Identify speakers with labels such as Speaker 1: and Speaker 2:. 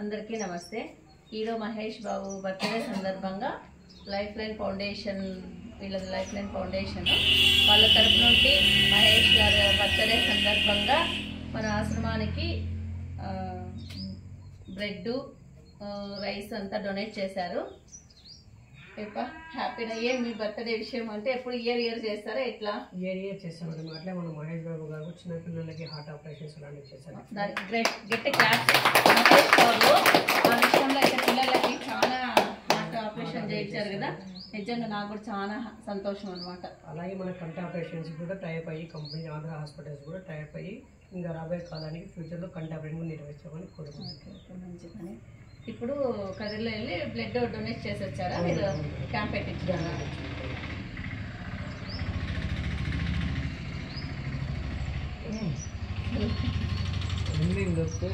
Speaker 1: అందరికీ నమస్తే. Hero Mahesh Babu birthday సందర్భంగా లైఫ్ లైన్ ఫౌండేషన్ వీళ్ళది లైఫ్ లైన్ ఫౌండేషన్ వాళ్ళ తరపు నుండి మహేష్ గారి బర్త్డే సందర్భంగా మన ఆశ్రమానికి బ్రెడ్ రైస్ అంతా డొనేట్ చేశారు. హ్యాపీగా ఇయర్ మీ బర్త్డే విషయం అంటే ఎప్పుడు ఇయర్ చేస్తారా? ఎట్లా
Speaker 2: ఇయర్ చేస్తాం మేడం. అట్లే మనం మహేష్ బాబు గారు చిన్నపిల్లలకి హార్ట్ ఆపరేషన్స్ అలాంటివి చేశారు.
Speaker 1: గట్టి క్లాస్ మహేష్ బాబు ఆ విషయంలో అయితే పిల్లలకి చాలా హార్ట్ ఆపరేషన్ చేయించారు కదా, నిజంగా నాకు కూడా చాలా సంతోషం అనమాట. అలాగే
Speaker 2: మన కంటి ఆపరేషన్స్ కూడా టైప్ అయ్యి కంపెనీ ఆంధ్ర హాస్పిటల్స్ కూడా టైప్ అయ్యి ఇంకా రాబోయే కాలానికి ఫ్యూచర్లో కంటి ఆపరేషన్ నిర్వహించామని కోరుకుంటున్నాను.
Speaker 1: మంచి పని. ఇప్పుడు కదిరిలో వెళ్ళి బ్లడ్ డొనేట్ చేసి వచ్చారా? మీరు క్యాంప్ పెట్టించారా?
Speaker 2: వస్తే